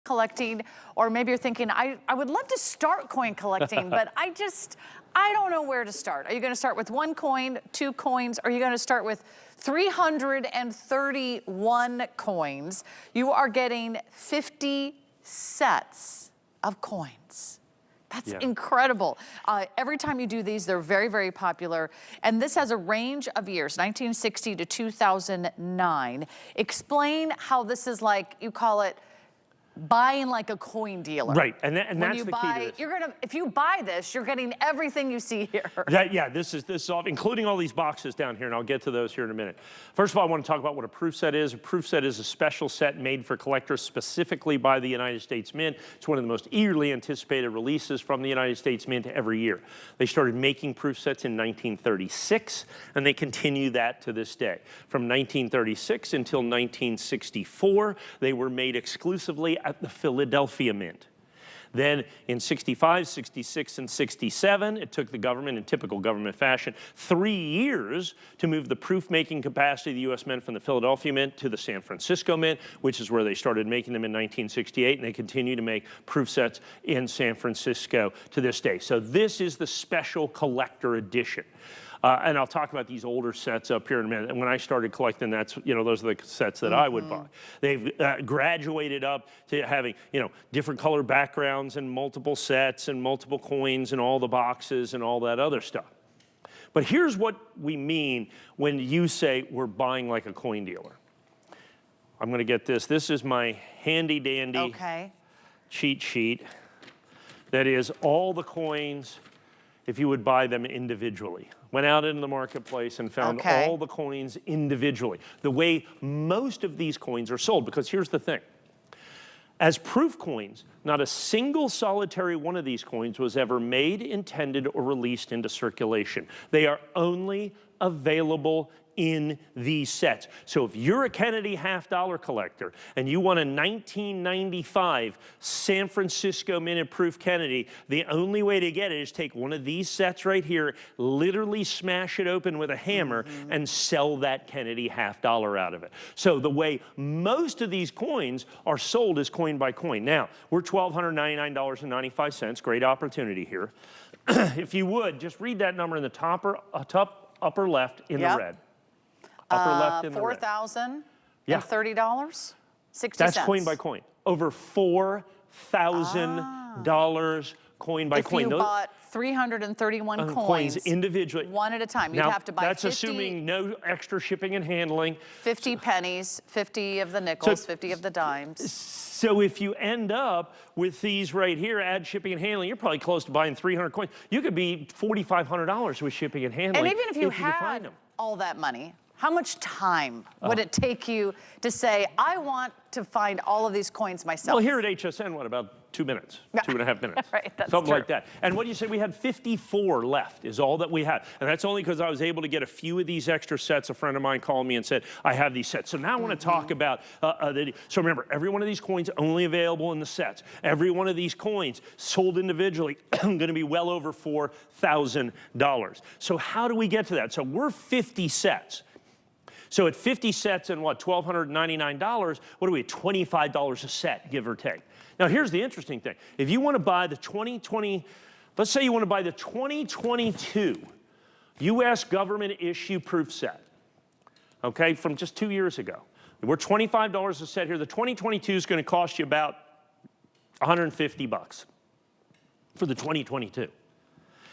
collecting, or maybe you're thinking, I would love to start coin collecting, but I don't know where to start. Are you going to start with 1 coin, 2 coins? Or are you going to start with 331 coins? You are getting 50 sets of coins. That's incredible. Every time you do these, they're very, very popular. And this has a range of years, 1960 to 2009. Explain how this is like, you call it buying like a coin dealer. Right, and that's the key to this. If you buy this, you're getting everything you see here. This is all, including all these boxes down here, and I'll get to those here in a minute. First of all, I want to talk about what a proof set is. A proof set is a special set made for collectors specifically by the United States Mint. It's one of the most eagerly anticipated releases from the United States Mint every year. They started making proof sets in 1936, and they continue that to this day. From 1936 until 1964, they were made exclusively at the Philadelphia Mint. Then in 65, 66, and 67, it took the government, in typical government fashion, 3 years to move the proof-making capacity of the U.S. Mint from the Philadelphia Mint to the San Francisco Mint, which is where they started making them in 1968, and they continue to make proof sets in San Francisco to this day. So this is the special collector edition. And I'll talk about these older sets up here in a minute. And when I started collecting, those are the sets that I would buy. They've graduated up to having, different color backgrounds and multiple sets and multiple coins and all the boxes and all that other stuff. But here's what we mean when you say we're buying like a coin dealer. I'm going to get this. This is my handy dandy cheat sheet. That is all the coins if you would buy them individually. Went out into the marketplace and found all the coins individually. The way most of these coins are sold, because here's the thing. As proof coins, not a single solitary one of these coins was ever made, intended, or released into circulation. They are only available in these sets. So if you're a Kennedy half-dollar collector and you want a 1995 San Francisco Minute Proof Kennedy, the only way to get it is take one of these sets right here, literally smash it open with a hammer, and sell that Kennedy half-dollar out of it. So the way most of these coins are sold is coin by coin. Now, we're $1,299.95, great opportunity here. If you would, just read that number in the top upper left in the red. Upper left in the red. $4,030? 60 That's cents. coin by coin. Over $4,000 coin by coin. If you bought 331 coins individually. One at a time. You'd have to buy that's 50, assuming no extra shipping and handling. 50 pennies, 50 of the nickels, 50 of the dimes. So if you end up with these right here, add shipping and handling, you're probably close to buying 300 coins. You could be $4,500 with shipping and handling. And even if you had all that money, how much time would it take you to say, I want to find all of these coins myself? Well, here at HSN, what, about 2 minutes, 2.5 minutes? Right, that's something true. like that. And what do you say? We had 54 left is all that we had. And that's only because I was able to get a few of these extra sets. A friend of mine called me and said, I have these sets. So now I want to talk about, so remember, every one of these coins only available in the sets. Every one of these coins sold individually going to be well over $4,000. So how do we get to that? So we're 50 sets. So at 50 sets and what, $1,299, what are we, $25 a set, give or take. Now here's the interesting thing. If you want to buy the 2020, let's say you want to buy the 2022 US government issue proof set, okay, from just 2 years ago. We're $25 a set here. The 2022 is going to cost you about $150 for the 2022.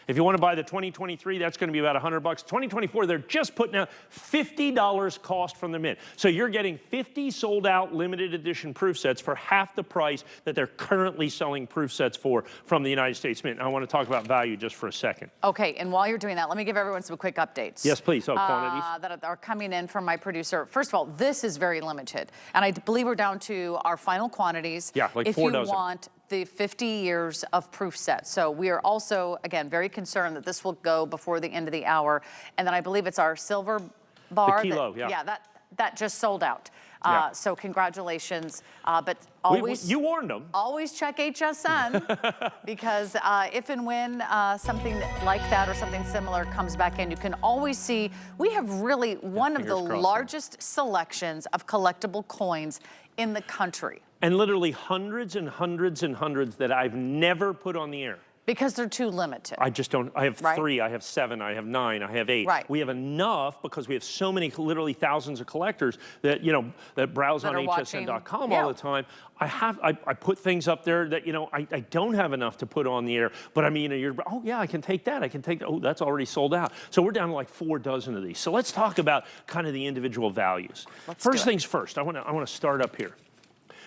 If you want to buy the 2023, that's going to be about $100. 2024, they're just putting out $50 cost from the mint. So you're getting 50 sold out limited edition proof sets for half the price that they're currently selling proof sets for from the United States Mint. And I want to talk about value just for a second. Okay, and while you're doing that, let me give everyone some quick updates. Yes, please. Quantities. That are coming in from my producer. First of all, this is very limited. And I believe we're down to our final quantities. Yeah, like 4 dozen. If you want the 50 years of proof set. So we are also, again, very concerned that this will go before the end of the hour. And then I believe it's our silver bar. The kilo, yeah, that just sold out. So congratulations. But always, you warned them. Always check HSN because if and when something like that or something similar comes back in, you can always see we have really one of the largest selections of collectible coins in the country. and literally hundreds and hundreds and hundreds that I've never put on the air. Because they're too limited. I just don't, I have Right. 3, I have 7, I have 9, I have 8. Right. We have enough because we have so many, literally thousands of collectors that, you know, that browse That on are watching. hsn.com Yeah. all the time. I put things up there that, you know, I don't have enough to put on the air, but I mean, oh yeah, I can take that, I can take that. Oh, that's already sold out. So we're down to like 4 dozen of these. So let's talk about kind of the individual values. First things first, I want to start up here.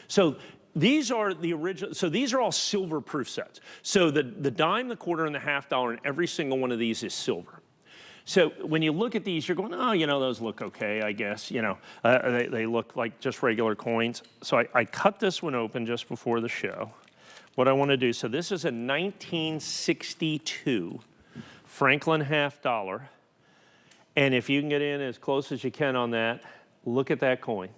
So these are the original, so these are all silver proof sets. So the dime, the quarter, and the half dollar, and every single one of these is silver. So when you look at these, you're going, oh, you know, those look okay, I guess, you know. They look like just regular coins. So I cut this one open just before the show. What I want to do, so this is a 1962 Franklin half dollar. And if you can get in as close as you can on that, look at that coin.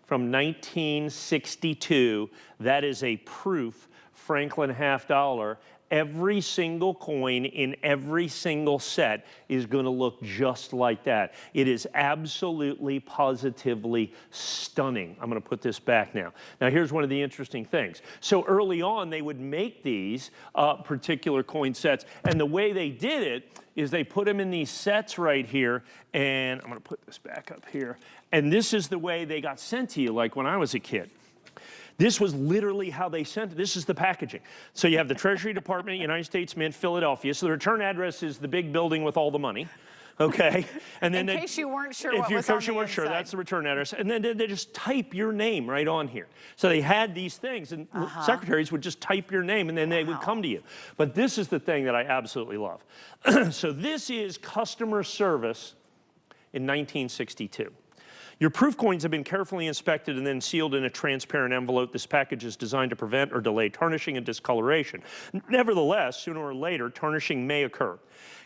From 1962, that is a proof Franklin half dollar. Every single coin in every single set is going to look just like that. It is absolutely, positively stunning. I'm going to put this back now. Now, here's one of the interesting things. So early on, they would make these particular coin sets, and the way they did it is they put them in these sets right here, and I'm going to put this back up here, and this is the way they got sent to you, like when I was a kid. This was literally how they sent it. This is the packaging. So you have the Treasury Department, United States Mint, Philadelphia. So the return address is the big building with all the money. Okay, and then in case you weren't sure what was on the in case you weren't sure, that's the return address. And then they just type your name right on here. So they had these things, and secretaries would just type your name, and then they would come to you. But this is the thing that I absolutely love. So this is customer service in 1962. Your proof coins have been carefully inspected and then sealed in a transparent envelope. This package is designed to prevent or delay tarnishing and discoloration. Nevertheless, sooner or later, tarnishing may occur.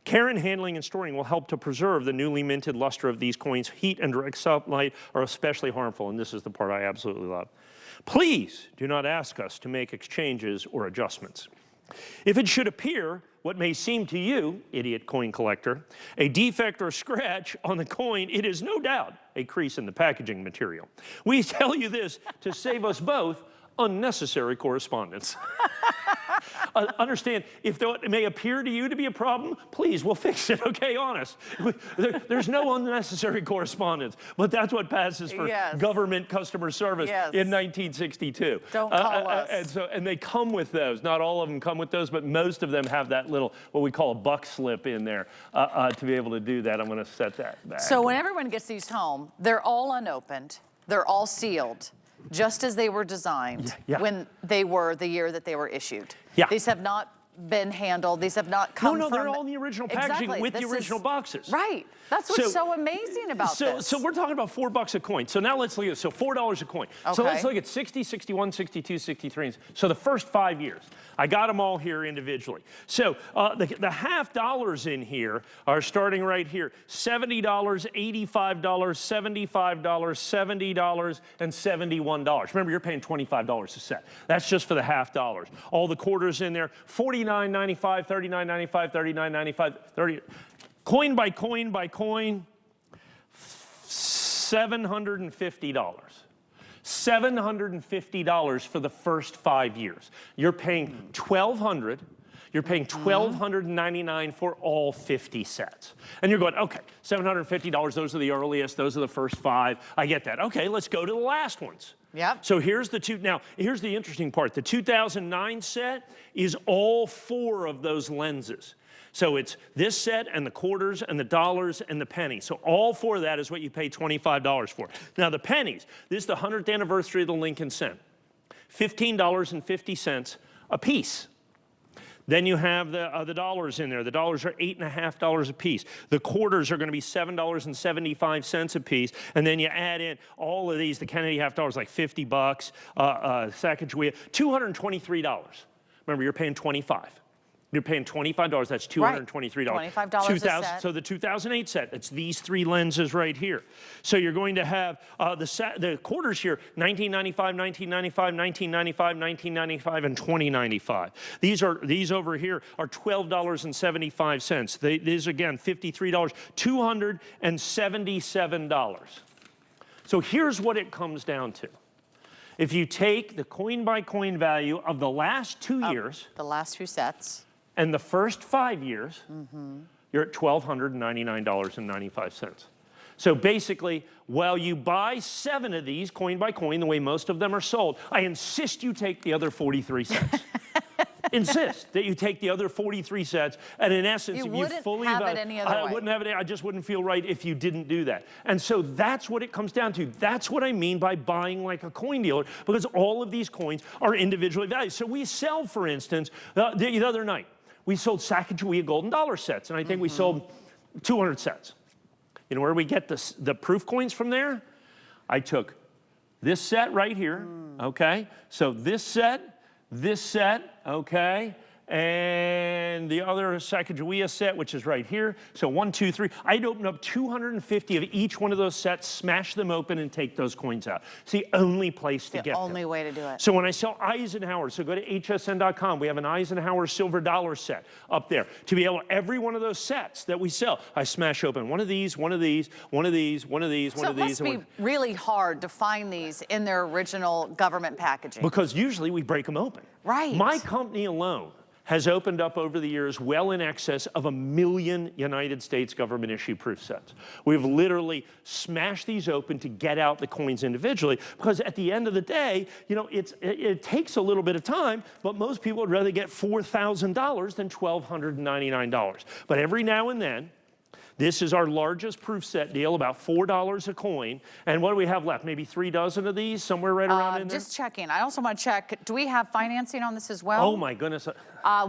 Care in handling and storing will help to preserve the newly minted luster of these coins. Heat and direct sunlight are especially harmful, and this is the part I absolutely love. Please do not ask us to make exchanges or adjustments. If it should appear what may seem to you, idiot coin collector, a defect or scratch on the coin, it is no doubt a crease in the packaging material. We tell you this to save us both unnecessary correspondence. Understand, if it may appear to you to be a problem, please, we'll fix it, okay, honest. There's no unnecessary correspondence, but that's what passes for government customer service in 1962. Don't call us. And they come with those. Not all of them come with those, but most of them have that little, what we call a buck slip in there to be able to do that. I'm going to set that back. So when everyone gets these home, they're all unopened, they're all sealed, just as they were designed when they were the year that they were issued. These have not been handled. These have not come from... No, they're all in the original packaging with the original boxes. Right. That's what's so amazing about this. So we're talking about $4 a coin. So now let's look at this. So $4 a coin. Okay. So let's look at 60, 61, 62, 63. So the first 5 years. I got them all here individually. So the half dollars in here are starting right here. $70, $85, $75, $70, and $71. Remember, you're paying $25 a set. That's just for the half dollars. All the quarters in there, $49.95, $39.95, $39.95, $30. Coin by coin by coin, $750. $750 for the first 5 years. You're paying $1,200. You're paying $1,299 for all 50 sets. And you're going, okay, $750, those are the earliest, those are the first 5. I get that. Okay, let's go to the last ones. Yep. So here's now, here's the interesting part. The 2009 set is all 4 of those lenses. So it's this set and the quarters and the dollars and the pennies. So all 4 of that is what you pay $25 for. Now the pennies, this is the 100th anniversary of the Lincoln cent. $15.50 a piece. Then you have the dollars in there. The dollars are $8.50 a piece. The quarters are going to be $7.75 a piece. And then you add in all of these. The Kennedy half dollar is like $50. Sacagawea, $223. Remember, you're paying $25. You're paying $25, that's $223. Right. $25 a set. So the 2008 set, it's these 3 lenses right here. So you're going to have the quarters here, $19.95, $19.95, $19.95, $19.95, and $20.95. These over here are $12.75. These, again, $53, $277. So here's what it comes down to. If you take the coin-by-coin value of the last 2 years, the last few sets, and the first 5 years, you're at $1,299.95. So basically, while you buy 7 of these coin by coin, the way most of them are sold, I insist you take the other 43 cents. Insist that you take the other 43 sets, and in essence, if you fully have it any other way. I wouldn't have it. I just wouldn't feel right if you didn't do that. And so that's what it comes down to. That's what I mean by buying like a coin dealer, because all of these coins are individually valued. So we sell, for instance, the other night, we sold Sacagawea golden dollar sets, and I think we sold 200 sets. You know where we get the proof coins from there? I took this set right here, okay? So this set, okay? And the other Sacagawea set, which is right here. So 1, 2, 3. I'd open up 250 of each one of those sets, smash them open, and take those coins out. It's the only place to get them. The only way to do it. So when I sell Eisenhower, so go to hsn.com, we have an Eisenhower silver dollar set up there. To be able, every one of those sets that we sell, I smash open one of these, one of these, one of these, one of these, one of these. So it must be really hard to find these in their original government packaging. Because usually we break them open. Right. My company alone has opened up over the years well in excess of 1 million United States government issue proof sets. We've literally smashed these open to get out the coins individually, because at the end of the day, you know, it takes a little bit of time, but most people would rather get $4,000 than $1,299. But every now and then, this is our largest proof set deal, about $4 a coin. And what do we have left? Maybe 3 dozen of these, somewhere right around in there? Just checking. I also want to check, do we have financing on this as well? Oh my goodness.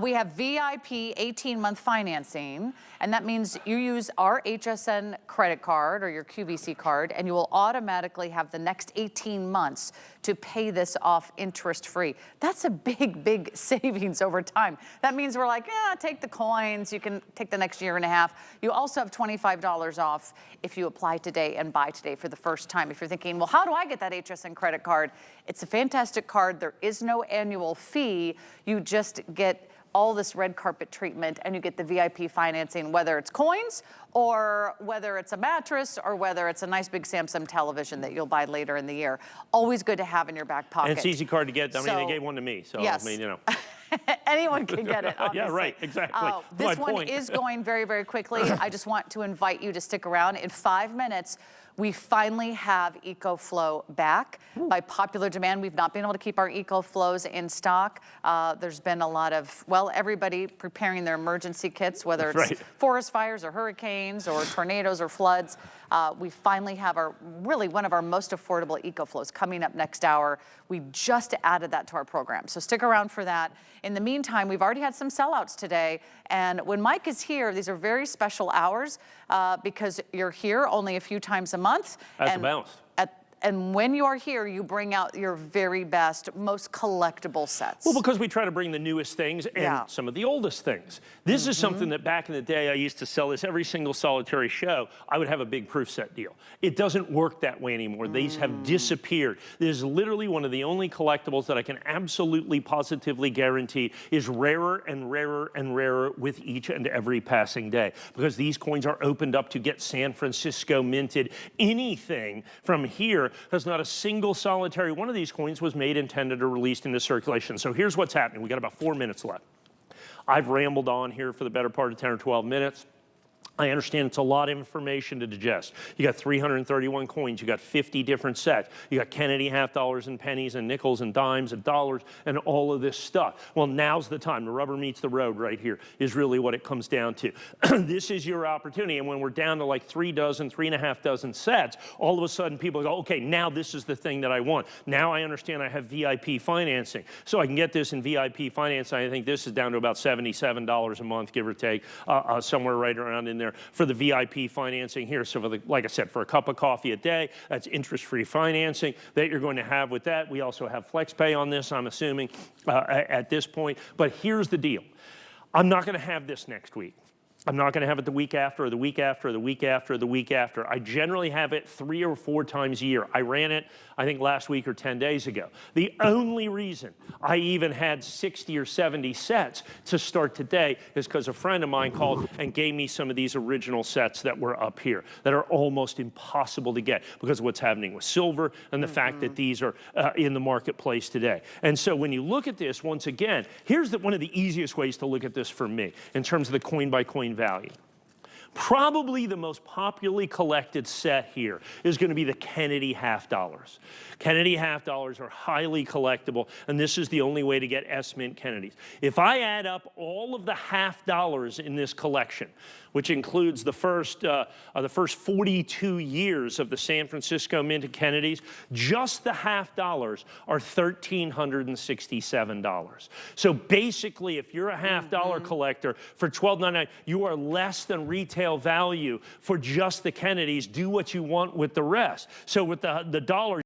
We have VIP 18-month financing, and that means you use our HSN credit card or your QVC card, and you will automatically have the next 18 months to pay this off interest-free. That's a big, big savings over time. That means we're like, yeah, take the coins. You can take the next year and a half. You also have $25 off if you apply today and buy today for the first time. If you're thinking, well, how do I get that HSN credit card? It's a fantastic card. There is no annual fee. You just get all this red carpet treatment, and you get the VIP financing, whether it's coins or whether it's a mattress or whether it's a nice big Samsung television that you'll buy later in the year. Always good to have in your back pocket. And it's easy card to get. I mean, they gave one to me, so yes. I mean, you know. Anyone can get it, obviously. Yeah, right, exactly. This one is going very, very quickly. I just want to invite you to stick around. In 5 minutes, we finally have EcoFlow back. By popular demand, we've not been able to keep our EcoFlows in stock. There's been a lot of, well, everybody preparing their emergency kits, whether it's forest fires or hurricanes or tornadoes or floods. We finally have really one of our most affordable EcoFlows coming up next hour. We just added that to our program, so stick around for that. In the meantime, we've already had some sellouts today, and when Mike is here, these are very special hours because you're here only a few times a month. That's a balance. And when you are here, you bring out your very best, most collectible sets. Well, because we try to bring the newest things and some of the oldest things. This is something that back in the day, I used to sell this every single solitary show. I would have a big proof set deal. It doesn't work that way anymore. These have disappeared. This is literally one of the only collectibles that I can absolutely positively guarantee is rarer and rarer and rarer with each and every passing day, because these coins are opened up to get San Francisco minted. Anything from here, because not a single solitary one of these coins was made, intended, or released into circulation. So here's what's happening. We got about 4 minutes left. I've rambled on here for the better part of 10 or 12 minutes. I understand it's a lot of information to digest. You got 331 coins, you got 50 different sets, you got Kennedy half dollars and pennies and nickels and dimes and dollars and all of this stuff. Well, now's the time. The rubber meets the road right here is really what it comes down to. This is your opportunity, and when we're down to like 3 dozen, 3.5 dozen sets, all of a sudden people go, okay, now this is the thing that I want. Now I understand I have VIP financing. So I can get this in VIP financing. I think this is down to about $77 a month, give or take, somewhere right around in there for the VIP financing here. So for the, like I said, for a cup of coffee a day, that's interest-free financing that you're going to have with that. We also have FlexPay on this, I'm assuming, at this point. But here's the deal. I'm not going to have this next week. I'm not going to have it the week after, or the week after, or the week after, or the week after. I generally have it 3 or 4 times a year. I ran it, I think, last week or 10 days ago. The only reason I even had 60 or 70 sets to start today is because a friend of mine called and gave me some of these original sets that were up here that are almost impossible to get because of what's happening with silver and the fact that these are in the marketplace today. And so when you look at this, once again, here's one of the easiest ways to look at this for me in terms of the coin-by-coin value. Probably the most popularly collected set here is going to be the Kennedy half dollars. Kennedy half dollars are highly collectible, and this is the only way to get S-Mint Kennedys. If I add up all of the half dollars in this collection, which includes the first 42 years of the San Francisco Mint Kennedys, just the half dollars are $1,367. So basically, if you're a half dollar collector for $12.99, you are less than retail value for just the Kennedys. Do what you want with the rest. So with the dollars,